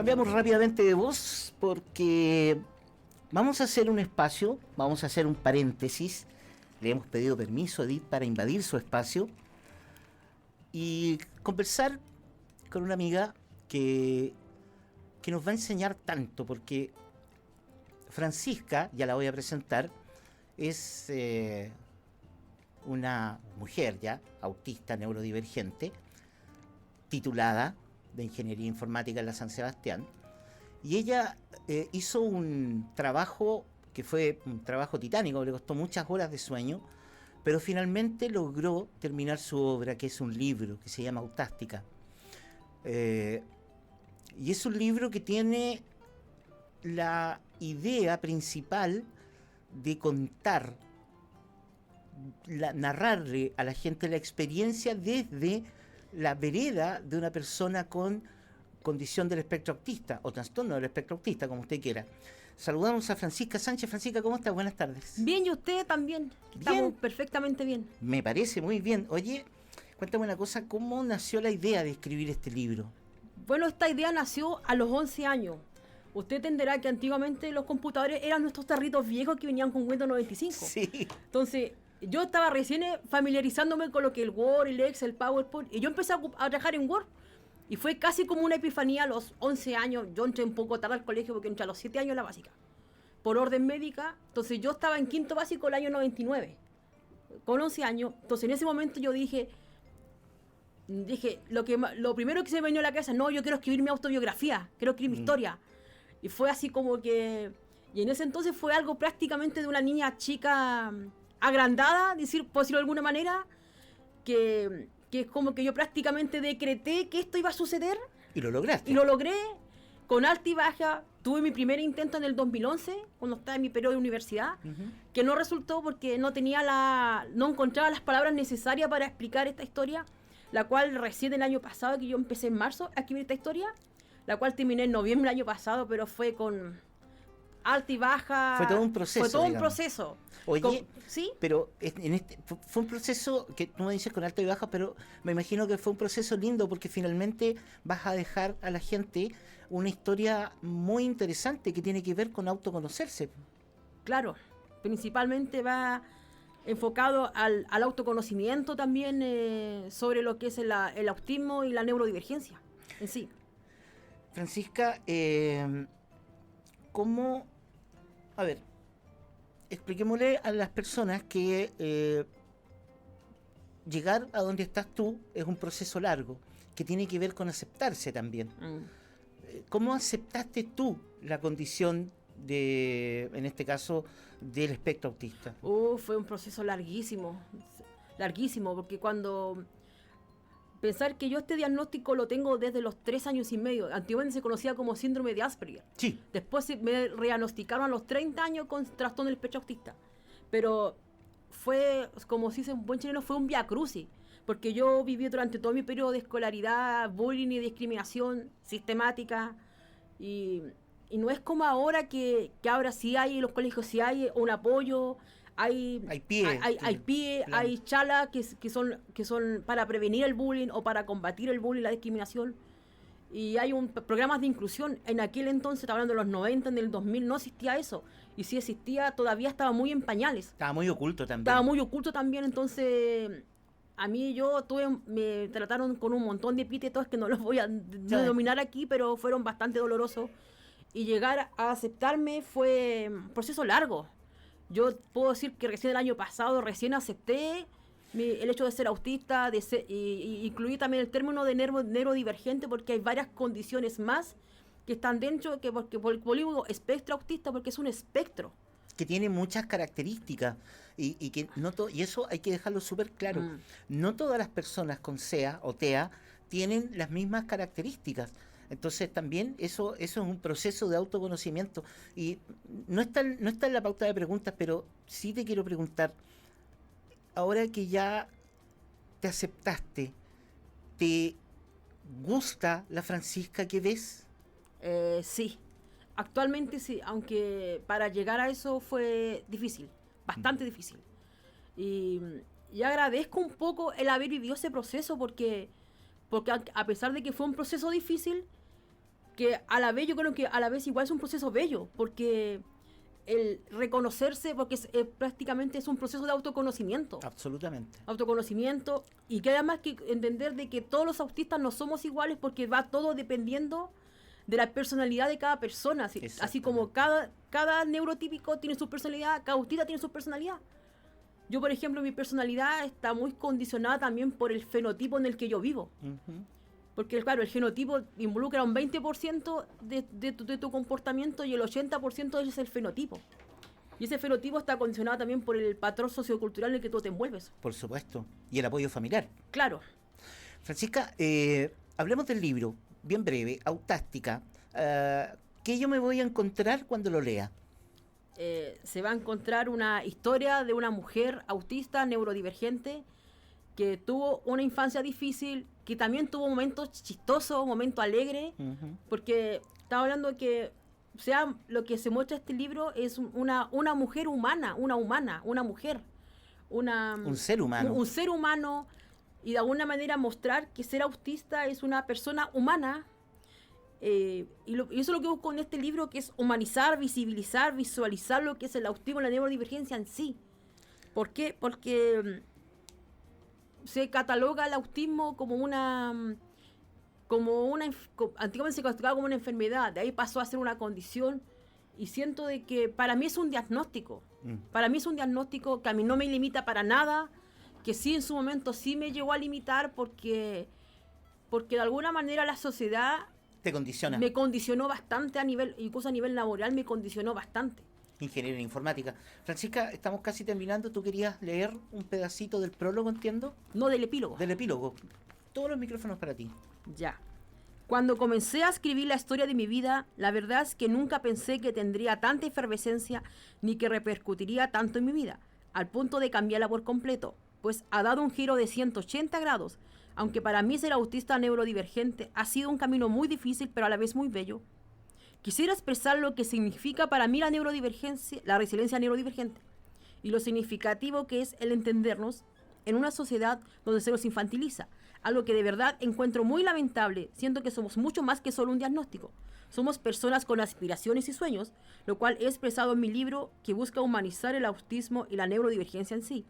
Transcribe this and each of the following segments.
Cambiamos rápidamente de voz porque vamos a hacer un espacio, vamos a hacer un paréntesis. Le hemos pedido permiso a Edith para invadir su espacio y conversar con una amiga que nos va a enseñar tanto, porque Francisca, ya la voy a presentar, es una mujer ya, autista, neurodivergente, titulada de Ingeniería Informática en la San Sebastián, y ella hizo un trabajo que fue un trabajo titánico, le costó muchas horas de sueño, pero finalmente logró terminar su obra, que es un libro que se llama Autástica. Y es un libro que tiene la idea principal de contar, narrarle a la gente la experiencia desde la vereda de una persona con condición del espectro autista o trastorno del espectro autista, como usted quiera. Saludamos a Francisca Sánchez. Francisca, ¿cómo está? Buenas tardes. Bien, y usted también. Estamos Bien. perfectamente bien. Me parece muy bien. Oye, cuéntame una cosa, ¿cómo nació la idea de escribir este libro? Bueno, esta idea nació a los 11 años. Usted entenderá que antiguamente los computadores eran nuestros tarritos viejos que venían con Windows 95. Sí. Entonces, yo estaba recién familiarizándome con lo que el Word, el Excel, el PowerPoint, y yo empecé a trabajar en Word. Y fue casi como una epifanía a los 11 años. Yo entré un poco tarde al colegio porque entré a los 7 años en la básica, por orden médica. Entonces yo estaba en quinto básico el año 99, con 11 años. Entonces en ese momento yo dije, lo primero que se me vino a la cabeza, no, yo quiero escribir mi autobiografía, quiero escribir mi historia. Y fue así como que... Y en ese entonces fue algo prácticamente de una niña chica agrandada, por decirlo de alguna manera, que es como que yo prácticamente decreté que esto iba a suceder. Y lo lograste. Y lo logré, con alta y baja. Tuve mi primer intento en el 2011, cuando estaba en mi periodo de universidad, que no resultó porque no encontraba las palabras necesarias para explicar esta historia, la cual recién el año pasado, que yo empecé en marzo a escribir esta historia, la cual terminé en noviembre del año pasado, pero fue con alta y baja. Fue todo un proceso. Fue todo un proceso. Oye, ¿sí? Pero fue un proceso que tú me dices con alta y baja, pero me imagino que fue un proceso lindo porque finalmente vas a dejar a la gente una historia muy interesante que tiene que ver con autoconocerse. Claro, principalmente va enfocado al autoconocimiento también, sobre lo que es el autismo y la neurodivergencia en sí. Francisca, ¿cómo? A ver, expliquémosle a las personas que llegar a donde estás tú es un proceso largo, que tiene que ver con aceptarse también. ¿Cómo aceptaste tú la condición en este caso, del espectro autista? Fue un proceso larguísimo, porque pensar que yo este diagnóstico lo tengo desde los 3 años y medio. Antiguamente se conocía como síndrome de Asperger. Sí. Después me diagnosticaron a los 30 años con trastorno del espectro autista. Pero fue, como se dice en buen chileno, fue un viacrucis. Porque yo viví durante todo mi periodo de escolaridad bullying y discriminación sistemática. Y no es como ahora que ahora sí hay en los colegios, sí hay un apoyo. Hay pie, claro. Hay charlas que son para prevenir el bullying o para combatir el bullying, la discriminación. Y hay programas de inclusión. En aquel entonces, estaba hablando de los 90, en el 2000, no existía eso. Y si existía, todavía estaba muy en pañales. Estaba muy oculto también. Entonces, a mí me trataron con un montón de epítetos que no los voy a denominar aquí, pero fueron bastante dolorosos. Y llegar a aceptarme fue un proceso largo. Yo puedo decir que recién el año pasado acepté el hecho de ser autista, y incluí también el término de neurodivergente, porque hay varias condiciones más que están dentro, porque por el polígono espectro autista, porque es un espectro. Que tiene muchas características y que y eso hay que dejarlo súper claro. No todas las personas con SEA o TEA tienen las mismas características. Entonces también eso es un proceso de autoconocimiento. Y no está en la pauta de preguntas, pero sí te quiero preguntar, ahora que ya te aceptaste, ¿te gusta la Francisca que ves? Sí, actualmente sí, aunque para llegar a eso fue difícil, bastante difícil. Y agradezco un poco el haber vivido ese proceso porque a pesar de que fue un proceso difícil, que a la vez yo creo que a la vez igual es un proceso bello, porque el reconocerse, porque prácticamente es un proceso de autoconocimiento. Absolutamente. Autoconocimiento, y que además que entender de que todos los autistas no somos iguales, porque va todo dependiendo de la personalidad de cada persona. Así como cada neurotípico tiene su personalidad, cada autista tiene su personalidad. Yo, por ejemplo, mi personalidad está muy condicionada también por el fenotipo en el que yo vivo. Uh-huh. Porque, claro, el genotipo involucra un 20% de tu comportamiento y el 80% es el fenotipo. Y ese fenotipo está condicionado también por el patrón sociocultural en el que tú te envuelves. Por supuesto. Y el apoyo familiar. Claro. Francisca, hablemos del libro, bien breve, Autástica. ¿Qué yo me voy a encontrar cuando lo lea? Se va a encontrar una historia de una mujer autista, neurodivergente, que tuvo una infancia difícil, que también tuvo momentos chistosos, momentos alegres, uh-huh. Porque estaba hablando que lo que se muestra este libro es una mujer humana, una mujer, un ser humano. Un ser humano, y de alguna manera mostrar que ser autista es una persona humana. Y eso es lo que busco en este libro, que es humanizar, visibilizar, visualizar lo que es el autismo y la neurodivergencia en sí. ¿Por qué? Porque se cataloga el autismo antiguamente se catalogaba como una enfermedad, de ahí pasó a ser una condición, y siento de que para mí es un diagnóstico. Para mí es un diagnóstico que a mí no me limita para nada, que sí en su momento sí me llegó a limitar porque de alguna manera la sociedad te condiciona. Me condicionó bastante incluso a nivel laboral me condicionó bastante. Ingeniero en informática. Francisca, estamos casi terminando. ¿Tú querías leer un pedacito del prólogo, entiendo? No, del epílogo. Del epílogo. Todos los micrófonos para ti. Ya. Cuando comencé a escribir la historia de mi vida, la verdad es que nunca pensé que tendría tanta efervescencia ni que repercutiría tanto en mi vida, al punto de cambiarla por completo, pues ha dado un giro de 180 grados. Aunque para mí ser autista neurodivergente ha sido un camino muy difícil, pero a la vez muy bello. Quisiera expresar lo que significa para mí la neurodivergencia, la resiliencia neurodivergente, y lo significativo que es el entendernos en una sociedad donde se nos infantiliza, algo que de verdad encuentro muy lamentable, siendo que somos mucho más que solo un diagnóstico. Somos personas con aspiraciones y sueños, lo cual he expresado en mi libro, que busca humanizar el autismo y la neurodivergencia en sí,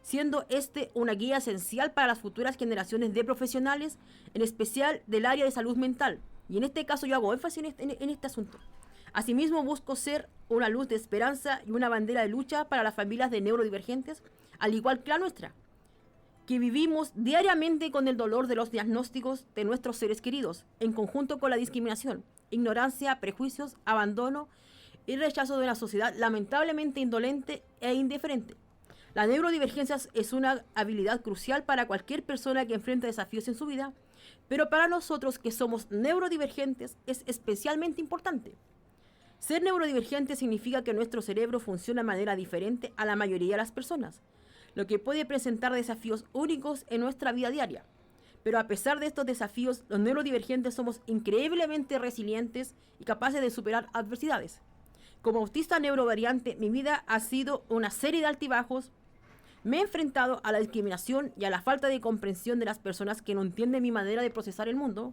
siendo una guía esencial para las futuras generaciones de profesionales, en especial del área de salud mental. Y en este caso yo hago énfasis en este asunto. Asimismo busco ser una luz de esperanza y una bandera de lucha para las familias de neurodivergentes, al igual que la nuestra, que vivimos diariamente con el dolor de los diagnósticos de nuestros seres queridos, en conjunto con la discriminación, ignorancia, prejuicios, abandono y rechazo de una sociedad lamentablemente indolente e indiferente. La neurodivergencia es una habilidad crucial para cualquier persona que enfrenta desafíos en su vida, pero para nosotros que somos neurodivergentes es especialmente importante. Ser neurodivergente significa que nuestro cerebro funciona de manera diferente a la mayoría de las personas, lo que puede presentar desafíos únicos en nuestra vida diaria. Pero a pesar de estos desafíos, los neurodivergentes somos increíblemente resilientes y capaces de superar adversidades. Como autista neurovariante, mi vida ha sido una serie de altibajos. Me he enfrentado a la discriminación y a la falta de comprensión de las personas que no entienden mi manera de procesar el mundo,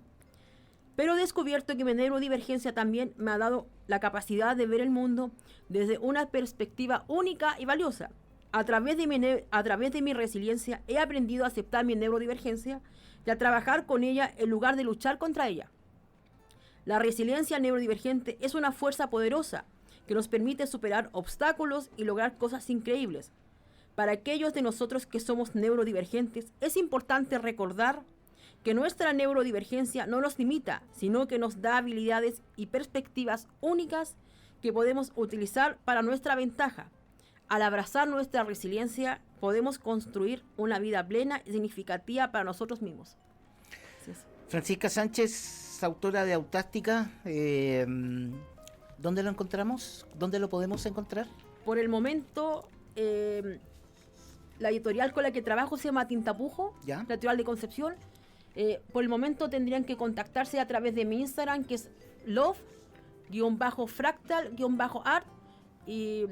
pero he descubierto que mi neurodivergencia también me ha dado la capacidad de ver el mundo desde una perspectiva única y valiosa. A través de mi resiliencia he aprendido a aceptar mi neurodivergencia y a trabajar con ella en lugar de luchar contra ella. La resiliencia neurodivergente es una fuerza poderosa que nos permite superar obstáculos y lograr cosas increíbles. Para aquellos de nosotros que somos neurodivergentes, es importante recordar que nuestra neurodivergencia no nos limita, sino que nos da habilidades y perspectivas únicas que podemos utilizar para nuestra ventaja. Al abrazar nuestra resiliencia, podemos construir una vida plena y significativa para nosotros mismos. Francisca Sánchez, autora de Autástica, ¿dónde lo encontramos? ¿Dónde lo podemos encontrar? Por el momento, la editorial con la que trabajo se llama Tintapujo, ¿ya? La editorial de Concepción. Por el momento tendrían que contactarse a través de mi Instagram, que es love-fractal-art, y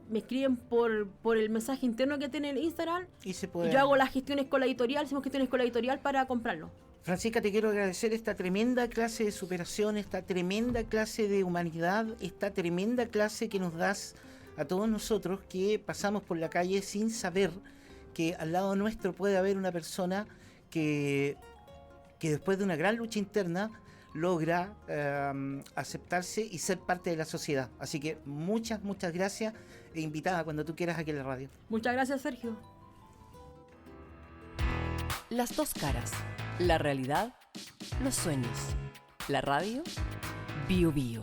me escriben por el mensaje interno que tiene el Instagram. Y se puede... Y yo hago las gestiones con la editorial, hacemos gestiones con la editorial para comprarlo. Francisca, te quiero agradecer esta tremenda clase de superación, esta tremenda clase de humanidad, esta tremenda clase que nos das a todos nosotros que pasamos por la calle sin saber que al lado nuestro puede haber una persona que después de una gran lucha interna logra aceptarse y ser parte de la sociedad. Así que muchas gracias e invitada cuando tú quieras aquí en la radio. Muchas gracias, Sergio. Las dos caras, la realidad, los sueños, la radio, Bio Bio.